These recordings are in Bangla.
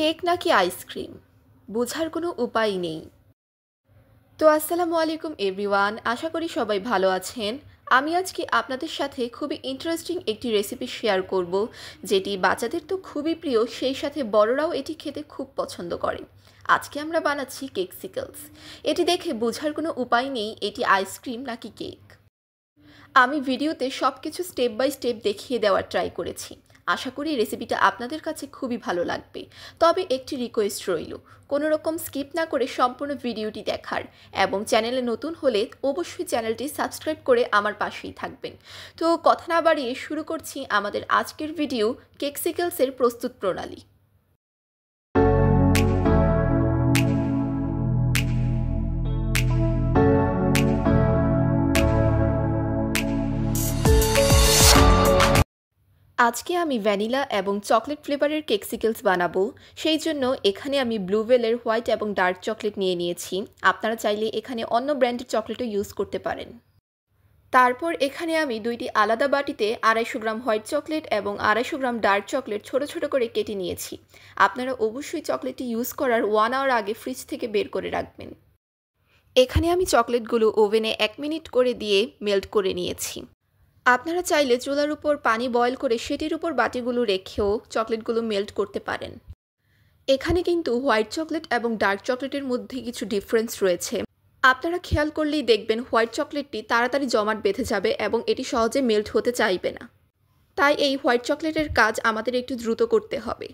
কেক নাকি আইসক্রিম বোঝার কোনো উপায় নেই। তো আসসালামু আলাইকুম এভরিওয়ান, আশা করি সবাই ভালো আছেন। আমি আজকে আপনাদের সাথে খুবই ইন্টারেস্টিং একটি রেসিপি শেয়ার করব, যেটি বাচ্চাদের তো খুবই প্রিয়, সেই সাথে বড়রাও এটি খেতে খুব পছন্দ করে। আজকে আমরা বানাচ্ছি কেকসিকলস। এটি দেখে বোঝার কোনো উপায় নেই এটি আইসক্রিম নাকি কেক। আমি ভিডিওতে সব কিছু স্টেপ বাই স্টেপ দেখিয়ে দেওয়ার ট্রাই করেছি। আশা করি রেসিপিটা আপনাদের কাছে খুবই ভালো লাগবে। তবে একটি রিকোয়েস্ট রইল, কোনো রকম স্কিপ না করে সম্পূর্ণ ভিডিওটি দেখার, এবং চ্যানেলে নতুন হলে অবশ্যই চ্যানেলটি সাবস্ক্রাইব করে আমার পাশেই থাকবেন। তো কথা না বাড়িয়ে শুরু করছি আমাদের আজকের ভিডিও, কেকসিকলসের প্রস্তুত প্রণালী। আজকে আমি ভ্যানিলা এবং চকলেট ফ্লেভারের কেকসিকলস বানাবো। সেই জন্য এখানে আমি ব্লুবেলের হোয়াইট এবং ডার্ক চকলেট নিয়ে নিয়েছি। আপনারা চাইলে এখানে অন্য ব্র্যান্ডের চকলেটও ইউজ করতে পারেন। তারপর এখানে আমি দুইটি আলাদা বাটিতে 250 গ্রাম হোয়াইট চকলেট এবং 250 গ্রাম ডার্ক চকলেট ছোট ছোট করে কেটে নিয়েছি। আপনারা অবশ্যই চকলেটটি ইউজ করার 1 আওয়ার আগে ফ্রিজ থেকে বের করে রাখবেন। এখানে আমি চকলেটগুলো ওভেনে 1 মিনিট করে দিয়ে মেল্ট করে নিয়েছি। আপনারা চাইলে চুলার উপর পানি বয়েল করে সেটির উপর বাটিগুলো রেখেও চকলেটগুলো মেল্ট করতে পারেন। এখানে কিন্তু হোয়াইট চকলেট এবং ডার্ক চকলেটের মধ্যে কিছু ডিফারেন্স রয়েছে। আপনারা খেয়াল করলেই দেখবেন হোয়াইট চকলেটটি তাড়াতাড়ি জমাট বেঁধে যাবে এবং এটি সহজে মেল্ট হতে চাইবে না। তাই এই হোয়াইট চকলেটের কাজ আমাদের একটু দ্রুত করতে হবে।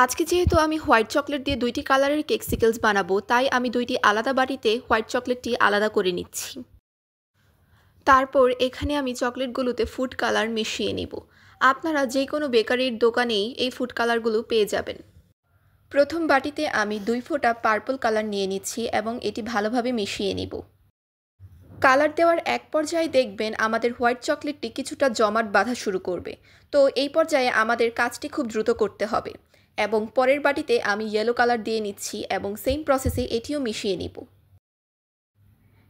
আজকে যেহেতু আমি হোয়াইট চকলেট দিয়ে দুইটি কালারের কেকসিকলস বানাবো, তাই আমি দুইটি আলাদা বাটিতে হোয়াইট চকলেটটি আলাদা করে নিচ্ছি। তারপর এখানে আমি চকলেটগুলোতে ফুড কালার মিশিয়ে নিব। আপনারা যে কোনো বেকারির দোকানেই এই ফুড কালারগুলো পেয়ে যাবেন। প্রথম বাটিতে আমি 2 ফোঁটা পার্পল কালার নিয়ে নিচ্ছি এবং এটি ভালোভাবে মিশিয়ে নিব। কালার দেওয়ার এক পর্যায়ে দেখবেন আমাদের হোয়াইট চকলেটটি কিছুটা জমাট বাঁধা শুরু করবে। তো এই পর্যায়ে আমাদের কাজটি খুব দ্রুত করতে হবে। এবং পরের বাটিতে আমি ইয়েলো কালার দিয়ে নিচ্ছি এবং সেম প্রসেসে এটিও মিশিয়ে নিব।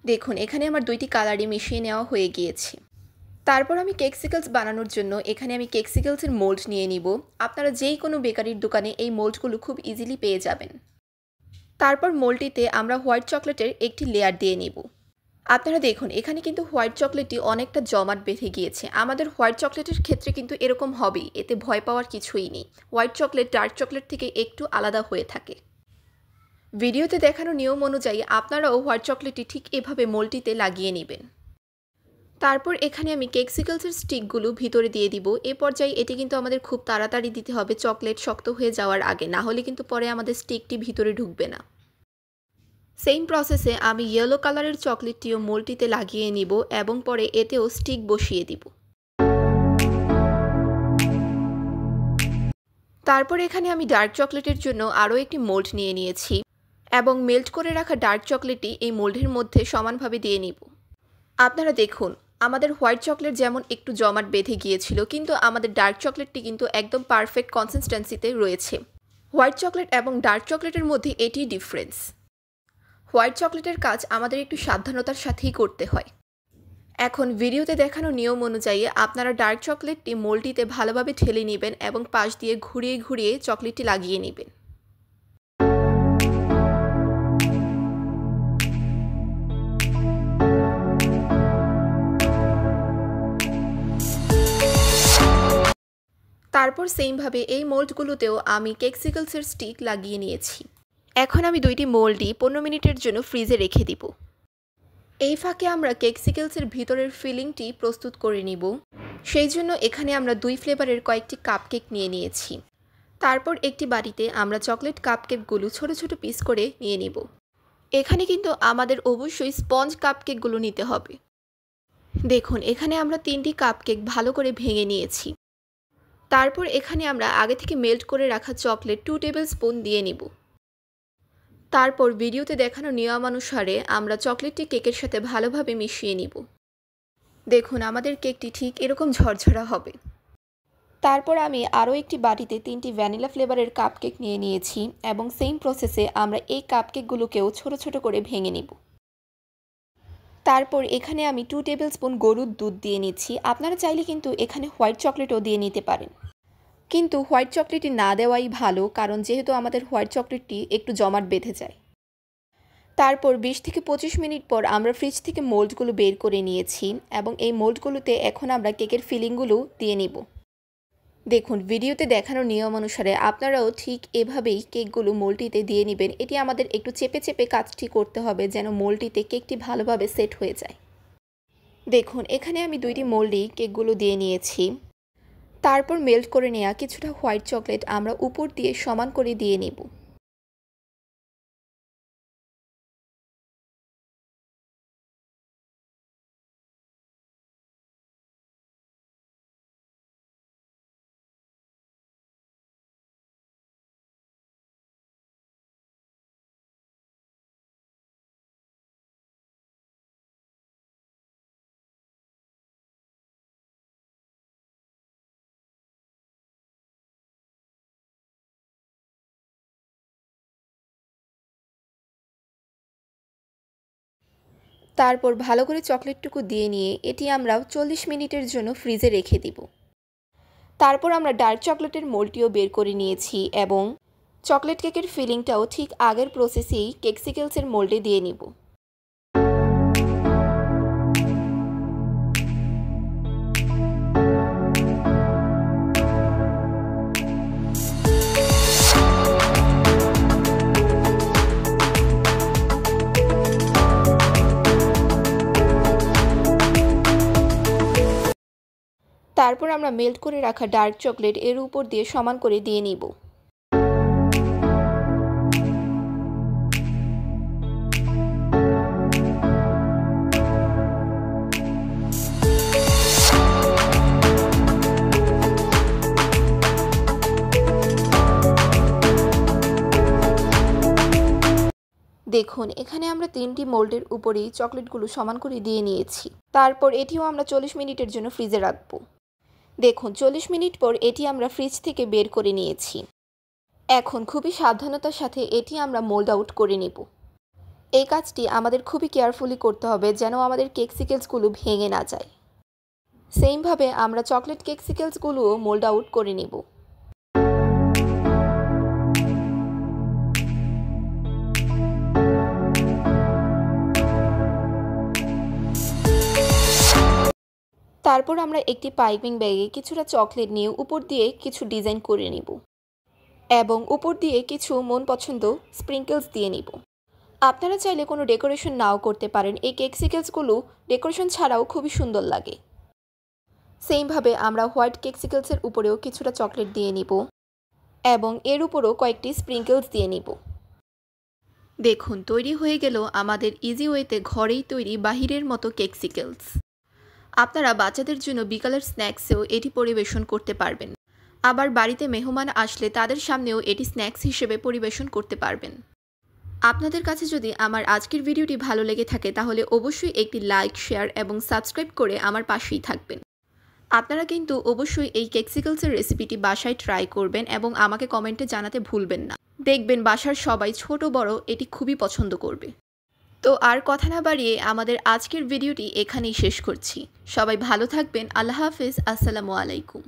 দেখুন, এখানে আমার দুইটি কালারই মিশিয়ে নেওয়া হয়ে গিয়েছে। তারপর আমি কেকসিকলস বানানোর জন্য এখানে আমি কেকসিকলসের মোল্ড নিয়ে নিব। আপনারা যেই কোনো বেকারির দোকানে এই মোল্ডগুলো খুব ইজিলি পেয়ে যাবেন। তারপর মোল্ডটিতে আমরা হোয়াইট চকলেটের একটি লেয়ার দিয়ে নিব। আপনারা দেখুন, এখানে কিন্তু হোয়াইট চকলেটটি অনেকটা জমাট বেঁধে গিয়েছে। আমাদের হোয়াইট চকলেটের ক্ষেত্রে কিন্তু এরকম হবেই, এতে ভয় পাওয়ার কিছুই নেই। হোয়াইট চকলেট ডার্ক চকলেট থেকে একটু আলাদা হয়ে থাকে। ভিডিওতে দেখানো নিয়ম অনুযায়ী আপনারাও হোয়াইট চকলেটটি ঠিক এভাবে মোল্ডটিতে লাগিয়ে নেবেন। তারপর এখানে আমি কেকসিকলসের স্টিকগুলো ভিতরে দিয়ে দিব। এ পর্যায়ে এটি কিন্তু আমাদের খুব তাড়াতাড়ি দিতে হবে, চকলেট শক্ত হয়ে যাওয়ার আগে, না হলে কিন্তু পরে আমাদের স্টিকটি ভিতরে ঢুকবে না। সেম প্রসেসে আমি ইয়েলো কালারের চকলেটটিও মোল্ডটিতে লাগিয়ে নিব এবং পরে এতেও স্টিক বসিয়ে দিব। তারপর এখানে আমি ডার্ক চকলেটের জন্য আরও একটি মোল্ড নিয়ে নিয়েছি এবং মেল্ট করে রাখা ডার্ক চকলেটটি এই মোল্ডের মধ্যে সমানভাবে দিয়ে নিব। আপনারা দেখুন, আমাদের হোয়াইট চকলেট যেমন একটু জমাট বেঁধে গিয়েছিল, কিন্তু আমাদের ডার্ক চকলেটটি কিন্তু একদম পারফেক্ট কনসিস্টেন্সিতে রয়েছে। হোয়াইট চকলেট এবং ডার্ক চকলেটের মধ্যে এটি ডিফারেন্স। হোয়াইট চকলেটের কাজ আমাদের একটু সাবধানতার সাথেই করতে হয়। এখন ভিডিওতে দেখানো নিয়ম অনুযায়ী আপনারা ডার্ক চকলেটটি মোল্ডটিতে ভালোভাবে ঠেলে নেবেন এবং পাশ দিয়ে ঘুরিয়ে ঘুরিয়ে চকলেটটি লাগিয়ে নেবেন। তারপর সেমভাবে এই মোল্ডগুলোতেও আমি কেকসিকলসের স্টিক লাগিয়ে নিয়েছি। এখন আমি দুইটি মোল্ডই 15 মিনিটের জন্য ফ্রিজে রেখে দিব। এই ফাঁকে আমরা কেকসিকলসের ভিতরের ফিলিংটি প্রস্তুত করে নিব। সেই জন্য এখানে আমরা 2 ফ্লেভারের কয়েকটি কাপকেক নিয়ে নিয়েছি। তারপর একটি বাটিতে আমরা চকলেট কাপকেকগুলো ছোট ছোট পিস করে নিয়ে নিব। এখানে কিন্তু আমাদের অবশ্যই স্পঞ্জ কাপকেকগুলো নিতে হবে। দেখুন, এখানে আমরা 3টি কাপকেক ভালো করে ভেঙে নিয়েছি। তারপর এখানে আমরা আগে থেকে মেল্ট করে রাখা চকলেট 2 টেবিল স্পুন দিয়ে নিব। তারপর ভিডিওতে দেখানো নিয়মানুসারে আমরা চকলেটটি কেকের সাথে ভালোভাবে মিশিয়ে নিব। দেখুন, আমাদের কেকটি ঠিক এরকম ঝরঝরা হবে। তারপর আমি আরও একটি বাটিতে 3টি ভ্যানিলা ফ্লেভারের কাপকেক নিয়ে নিয়েছি এবং সেম প্রসেসে আমরা এই কাপকেকগুলোকেও ছোট ছোট করে ভেঙে নিব। তারপর এখানে আমি 2 টেবিল স্পুন গরুর দুধ দিয়ে নিচ্ছি। আপনারা চাইলে কিন্তু এখানে হোয়াইট চকলেটও দিয়ে নিতে পারেন। কিন্তু হোয়াইট চকলেটটি না দেওয়াই ভালো, কারণ যেহেতু আমাদের হোয়াইট চকলেটটি একটু জমাট বেঁধে যায়। তারপর 20 থেকে 25 মিনিট পর আমরা ফ্রিজ থেকে মোল্ডগুলো বের করে নিয়েছি এবং এই মোল্ডগুলোতে এখন আমরা কেকের ফিলিংগুলো দিয়ে নিব। দেখুন, ভিডিওতে দেখানো নিয়ম অনুসারে আপনারাও ঠিক এভাবেই কেকগুলো মোল্ডটিতে দিয়ে নেবেন। এটি আমাদের একটু চেপে চেপে কাজটি করতে হবে যেন মোল্ডটিতে কেকটি ভালোভাবে সেট হয়ে যায়। দেখুন, এখানে আমি 2টি মোল্ডেই কেকগুলো দিয়ে নিয়েছি। তারপর মেল্ট করে নেওয়া কিছুটা হোয়াইট চকলেট আমরা উপর দিয়ে সমান করে দিয়ে নেব। তারপর ভালো করে চকলেটটুকু দিয়ে নিয়ে এটি আমরা 40 মিনিটের জন্য ফ্রিজে রেখে দিব। তারপর আমরা ডার্ক চকলেটের মোল্ডটিও বের করে নিয়েছি এবং চকলেট কেকের ফিলিংটাও ঠিক আগের প্রসেসেই কেকসিকেলসের মোল্ডে দিয়ে নিব। তারপর আমরা মেল্ট করে রাখা ডার্ক চকলেট এর উপর দিয়ে সমান করে দিয়ে নিব। দেখুন, এখানে আমরা 3টি মোল্ডের উপরেই চকলেটগুলো সমান করে দিয়ে নিয়েছি। তারপর এটিও আমরা 40 মিনিটের জন্য ফ্রিজে রাখব। দেখুন, 40 মিনিট পর এটি আমরা ফ্রিজ থেকে বের করে নিয়েছি। এখন খুবই সাবধানতার সাথে এটি আমরা মোল্ড আউট করে নেব। এই কাজটি আমাদের খুবই কেয়ারফুলি করতে হবে যেন আমাদের কেকসিকেলসগুলো ভেঙে না যায়। সেমভাবে আমরা চকলেট কেকসিকেলসগুলোও মোল্ড আউট করে নেব। তারপর আমরা একটি পাইপিং ব্যাগে কিছুটা চকলেট নিয়ে উপর দিয়ে কিছু ডিজাইন করে নেব এবং উপর দিয়ে কিছু মন পছন্দ স্প্রিঙ্কেলস দিয়ে নিব। আপনারা চাইলে কোনো ডেকোরেশন নাও করতে পারেন, এই কেকসিকেলসগুলো ডেকোরেশন ছাড়াও খুবই সুন্দর লাগে। সেমভাবে আমরা হোয়াইট কেকসিকেলসের উপরেও কিছুটা চকলেট দিয়ে নিব এবং এর উপরও কয়েকটি স্প্রিঙ্কেলস দিয়ে নিব। দেখুন, তৈরি হয়ে গেল আমাদের ইজি ওয়েতে ঘরেই তৈরি বাহিরের মতো কেকসিকেলস। আপনারা বাচ্চাদের জন্য বিকালের স্ন্যাক্সেও এটি পরিবেশন করতে পারবেন। আবার বাড়িতে মেহমান আসলে তাদের সামনেও এটি স্ন্যাক্স হিসেবে পরিবেশন করতে পারবেন। আপনাদের কাছে যদি আমার আজকের ভিডিওটি ভালো লেগে থাকে তাহলে অবশ্যই একটি লাইক, শেয়ার এবং সাবস্ক্রাইব করে আমার পাশেই থাকবেন। আপনারা কিন্তু অবশ্যই এই কেকসিকেলসের রেসিপিটি বাসায় ট্রাই করবেন এবং আমাকে কমেন্টে জানাতে ভুলবেন না। দেখবেন বাসার সবাই ছোট বড় এটি খুবই পছন্দ করবে। তো আর কথা না বাড়িয়ে আমাদের আজকের ভিডিওটি এখানেই শেষ করছি। সবাই ভালো থাকবেন। আল্লাহ হাফেজ। আসসালামু আলাইকুম।